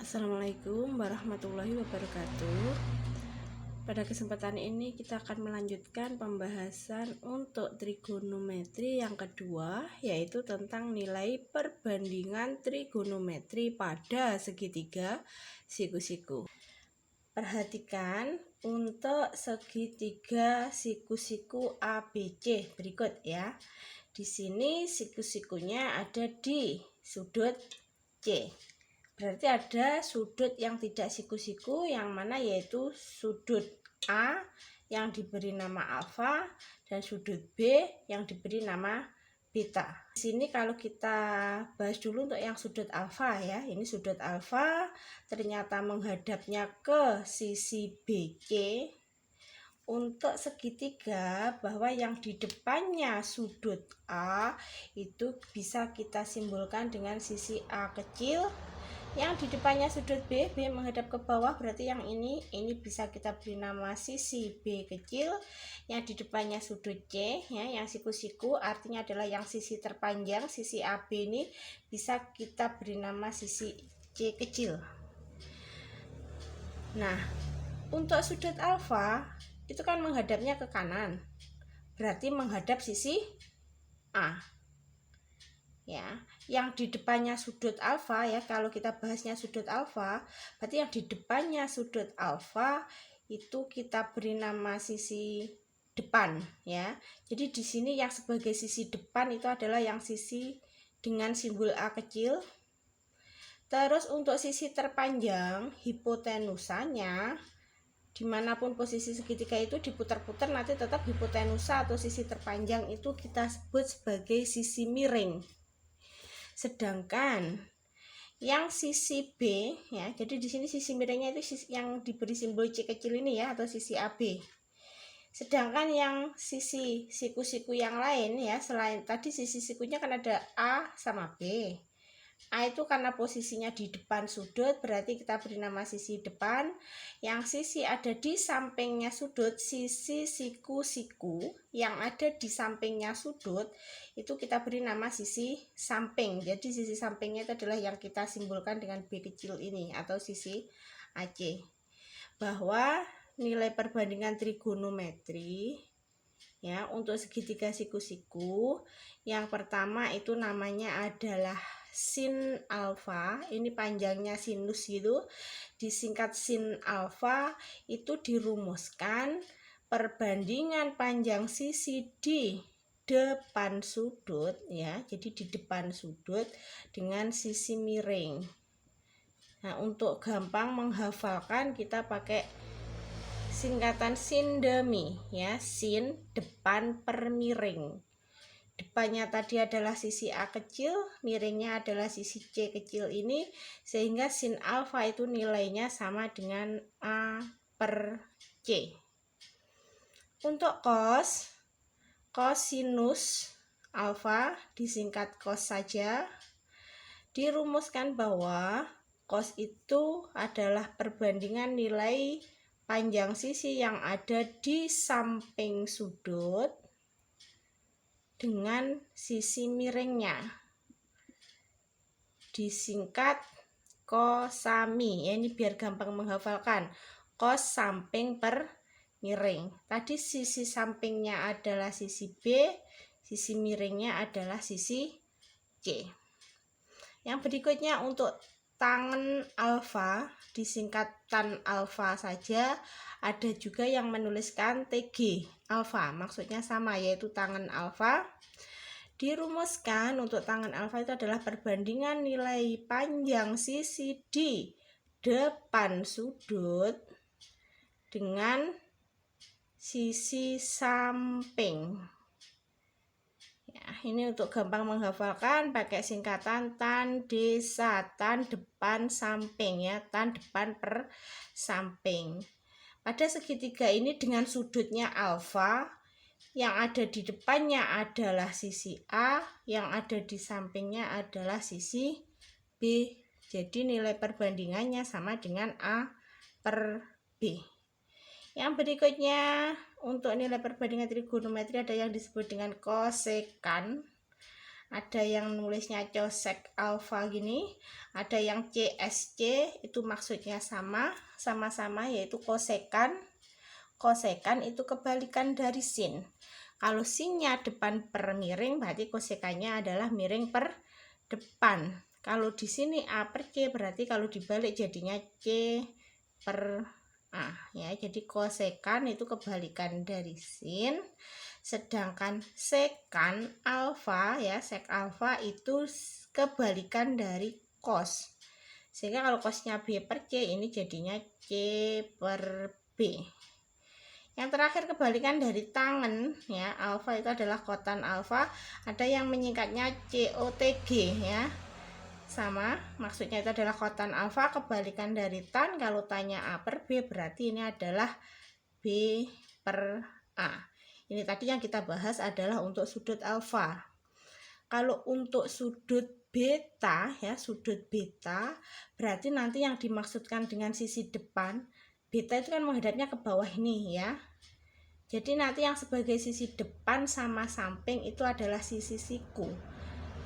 Assalamualaikum warahmatullahi wabarakatuh. Pada kesempatan ini kita akan melanjutkan pembahasan untuk trigonometri yang kedua, yaitu tentang nilai perbandingan trigonometri pada segitiga siku-siku. Perhatikan untuk segitiga siku-siku ABC berikut ya. Di sini siku-sikunya ada di sudut C. Berarti ada sudut yang tidak siku-siku, yang mana yaitu sudut A yang diberi nama alfa dan sudut B yang diberi nama beta. Di sini kalau kita bahas dulu untuk yang sudut alfa ya. Ini sudut alfa ternyata menghadapnya ke sisi BC. Untuk segitiga, bahwa yang di depannya sudut A itu bisa kita simbolkan dengan sisi A kecil. Yang di depannya sudut B menghadap ke bawah, berarti yang ini bisa kita beri nama sisi B kecil. Yang di depannya sudut C ya, yang siku-siku artinya adalah yang sisi terpanjang, sisi AB ini bisa kita beri nama sisi C kecil. Nah, untuk sudut alfa itu kan menghadapnya ke kanan, berarti menghadap sisi A ya. Yang di depannya sudut alfa ya, kalau kita bahasnya sudut alfa, berarti yang di depannya sudut alfa itu kita beri nama sisi depan ya. Jadi di sini yang sebagai sisi depan itu adalah yang sisi dengan simbol A kecil. Terus untuk sisi terpanjang, hipotenusanya, dimanapun posisi segitiga itu diputar-putar, nanti tetap hipotenusa atau sisi terpanjang itu kita sebut sebagai sisi miring. Sedangkan yang sisi B ya, jadi di sini sisi miringnya itu yang diberi simbol C kecil ini ya, atau sisi AB. Sedangkan yang sisi siku-siku yang lain ya, selain tadi sisi sikunya kan ada A sama B. A itu karena posisinya di depan sudut, berarti kita beri nama sisi depan. Yang sisi ada di sampingnya sudut, sisi siku-siku yang ada di sampingnya sudut itu kita beri nama sisi samping. Jadi sisi sampingnya itu adalah yang kita simbolkan dengan B kecil ini atau sisi AC. Bahwa nilai perbandingan trigonometri ya untuk segitiga siku-siku, yang pertama itu namanya adalah sin alfa. Ini panjangnya sinus gitu, disingkat sin alfa. Itu dirumuskan perbandingan panjang sisi di depan sudut ya, jadi di depan sudut dengan sisi miring. Nah, untuk gampang menghafalkan kita pakai singkatan sin demi ya, sin depan per miring. Depannya tadi adalah sisi A kecil, miringnya adalah sisi C kecil ini, sehingga sin alfa itu nilainya sama dengan A per C. Untuk kosinus alfa disingkat cos saja. Dirumuskan bahwa cos itu adalah perbandingan nilai panjang sisi yang ada di samping sudut dengan sisi miringnya, disingkat kosami ya. Ini biar gampang menghafalkan, cos samping per miring. Tadi sisi sampingnya adalah sisi B, sisi miringnya adalah sisi C. Yang berikutnya untuk tangen alfa disingkat tan alfa saja. Ada juga yang menuliskan TG alfa, maksudnya sama, yaitu tangen alfa. Dirumuskan untuk tangen alfa itu adalah perbandingan nilai panjang sisi di depan sudut dengan sisi samping. Ini untuk gampang menghafalkan pakai singkatan tan desa, tan depan samping ya, tan depan per samping. Pada segitiga ini dengan sudutnya alfa, yang ada di depannya adalah sisi A, yang ada di sampingnya adalah sisi B. Jadi nilai perbandingannya sama dengan A per B. Yang berikutnya untuk nilai perbandingan trigonometri ada yang disebut dengan kosekan ada yang nulisnya cosek alfa gini, ada yang CSC, itu maksudnya sama-sama yaitu kosekan. Kosekan itu kebalikan dari sin. Kalau sinnya depan per miring, berarti kosekannya adalah miring per depan. Kalau di sini A per C, berarti kalau dibalik jadinya C per A ya. Jadi kosekan itu kebalikan dari sin. Sedangkan sekan alfa ya, sek alfa itu kebalikan dari cos. Sehingga kalau cosnya B per C, ini jadinya C per B. Yang terakhir kebalikan dari tangen ya, alfa itu adalah kotan alfa, ada yang menyingkatnya COTG ya. Sama, maksudnya itu adalah kotan alfa, kebalikan dari tan. Kalau tanya A per B, berarti ini adalah B per A. Ini tadi yang kita bahas adalah untuk sudut alfa. Kalau untuk sudut beta ya, sudut beta berarti nanti yang dimaksudkan dengan sisi depan, beta itu kan menghadapnya ke bawah ini ya. Jadi nanti yang sebagai sisi depan sama samping itu adalah sisi siku.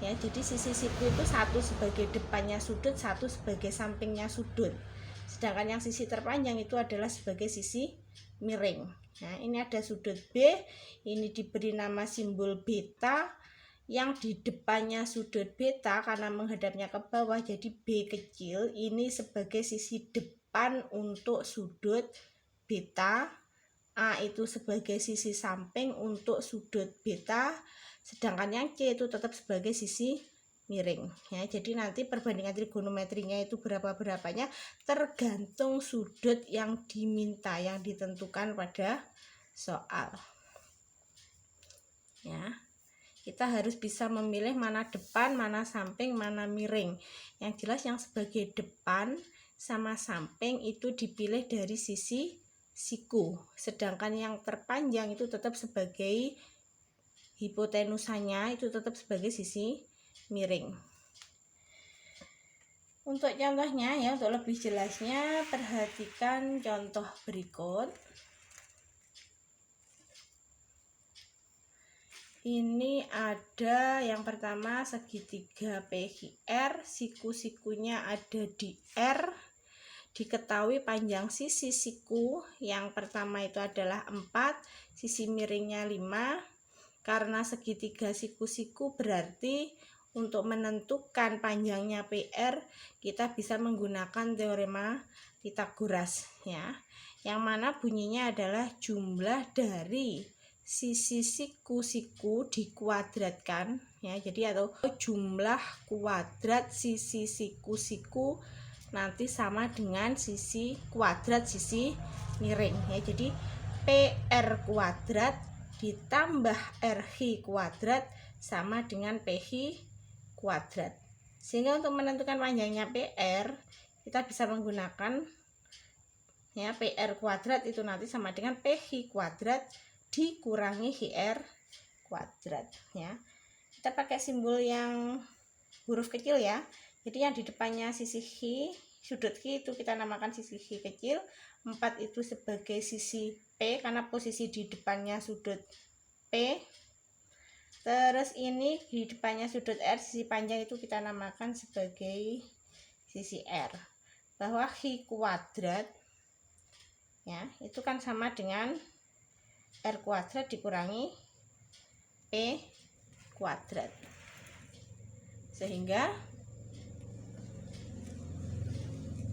Ya, jadi sisi siku itu satu sebagai depannya sudut, satu sebagai sampingnya sudut. Sedangkan yang sisi terpanjang itu adalah sebagai sisi miring. Nah, ini ada sudut B, ini diberi nama simbol beta. Yang di depannya sudut beta karena menghadapnya ke bawah, jadi B kecil, ini sebagai sisi depan untuk sudut beta. A itu sebagai sisi samping untuk sudut beta, sedangkan yang C itu tetap sebagai sisi miring ya. Jadi nanti perbandingan trigonometrinya itu berapa-berapanya tergantung sudut yang diminta, yang ditentukan pada soal ya. Kita harus bisa memilih mana depan, mana samping, mana miring. Yang jelas yang sebagai depan sama samping itu dipilih dari sisi siku, sedangkan yang terpanjang itu tetap sebagai hipotenusanya, itu tetap sebagai sisi miring. Untuk contohnya ya, untuk lebih jelasnya perhatikan contoh berikut. Ini ada yang pertama segitiga PQR, siku-sikunya ada di R. Diketahui panjang sisi siku yang pertama itu adalah 4, sisi miringnya 5. Karena segitiga siku-siku berarti untuk menentukan panjangnya PR kita bisa menggunakan teorema Pythagoras ya. Yang mana bunyinya adalah jumlah dari sisi siku-siku dikuadratkan ya. Jadi atau jumlah kuadrat sisi siku-siku nanti sama dengan sisi kuadrat sisi miring ya. Jadi PR kuadrat ditambah RH kuadrat sama dengan PH kuadrat. Sehingga untuk menentukan panjangnya PR kita bisa menggunakan ya, PR kuadrat itu nanti sama dengan PH kuadrat dikurangi HR kuadrat ya. Kita pakai simbol yang huruf kecil ya. Jadi yang di depannya sisi H, sudut H itu kita namakan sisi H kecil. 4 itu sebagai sisi P karena posisi di depannya sudut P. Terus ini di depannya sudut R, sisi panjang itu kita namakan sebagai sisi R. Bahwa H kuadrat ya, itu kan sama dengan R kuadrat dikurangi P kuadrat. Sehingga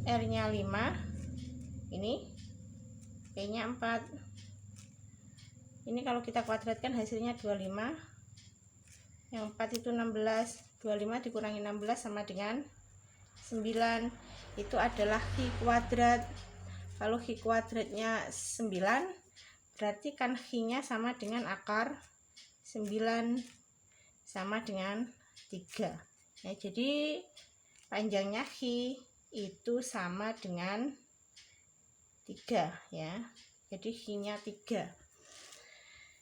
R-nya 5, ini P-nya 4. Ini kalau kita kuadratkan hasilnya 25. Yang 4 itu 16. 25 dikurangi 16 sama dengan 9. Itu adalah H kuadrat. Kalau H kuadratnya 9, berarti kan H-nya sama dengan akar 9 sama dengan 3 ya. Jadi panjangnya H itu sama dengan 3 ya. Jadi H-nya 3.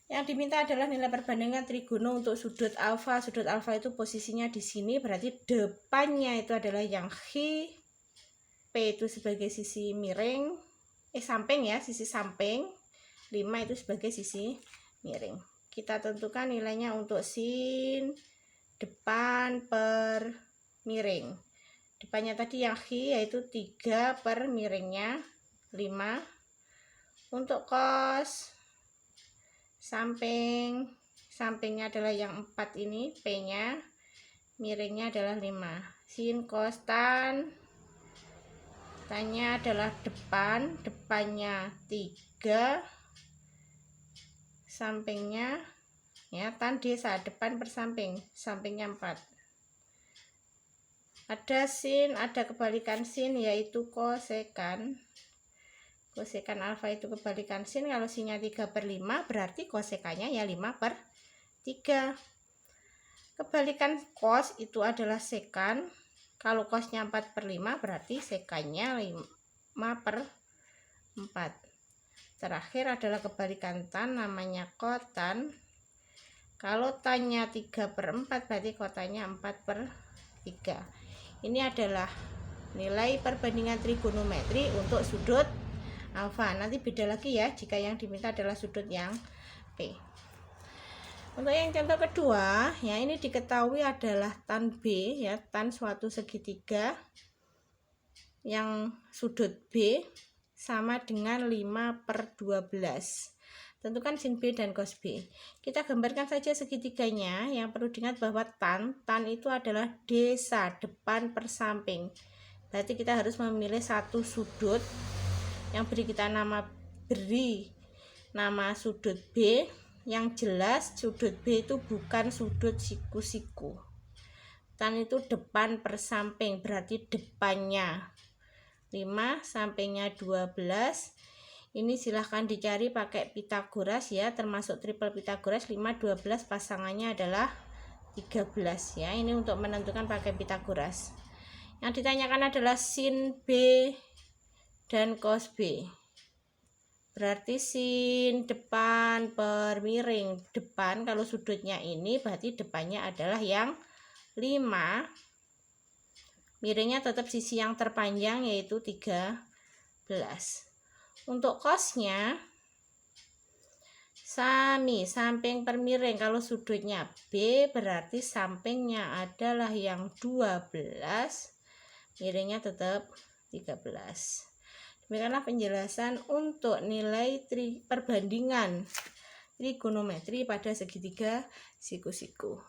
Yang diminta adalah nilai perbandingan trigono untuk sudut alfa. Sudut alfa itu posisinya di sini, berarti depannya itu adalah yang H. P itu sebagai sisi miring, samping ya, sisi samping. 5 itu sebagai sisi miring. Kita tentukan nilainya untuk sin depan per miring. Depannya tadi yang hi yaitu 3 per miringnya 5. Untuk kos sampingnya adalah yang 4 ini, P nya, miringnya adalah 5. Sin cos tan, tannya adalah depannya 3, sampingnya ya, tan desa, depan per sampingnya 4. Ada sin, ada kebalikan sin yaitu kosekan. Kosekan alfa itu kebalikan sin. Kalau sinnya 3/5 berarti kosekannya ya 5/3. Kebalikan kos itu adalah sekan. Kalau kosnya 4/5 berarti sekannya 5/4. Terakhir adalah kebalikan tan, namanya kotan. Kalau tannya 3/4 berarti kotanya 4/3. Ini adalah nilai perbandingan trigonometri untuk sudut alfa. Nanti beda lagi ya jika yang diminta adalah sudut yang P. Untuk yang contoh kedua, ya ini diketahui adalah tan B, ya tan suatu segitiga yang sudut B sama dengan 5/12. Tentukan sin B dan cos B. Kita gambarkan saja segitiganya. Yang perlu diingat bahwa tan itu adalah desa, depan per samping. Berarti kita harus memilih satu sudut yang beri nama sudut B. Yang jelas sudut B itu bukan sudut siku-siku. Tan itu depan per samping, berarti depannya 5, sampingnya 12. Ini silahkan dicari pakai Pitagoras ya, termasuk triple Pitagoras. 5, 12 pasangannya adalah 13 ya. Ini untuk menentukan pakai Pitagoras. Yang ditanyakan adalah sin B dan cos B. Berarti sin depan per miring. Depan kalau sudutnya ini berarti depannya adalah yang 5. Miringnya tetap sisi yang terpanjang yaitu 13. Untuk kosnya sami, samping per miring. Kalau sudutnya B berarti sampingnya adalah yang 12, miringnya tetap 13. Demikianlah penjelasan untuk nilai perbandingan trigonometri pada segitiga siku-siku.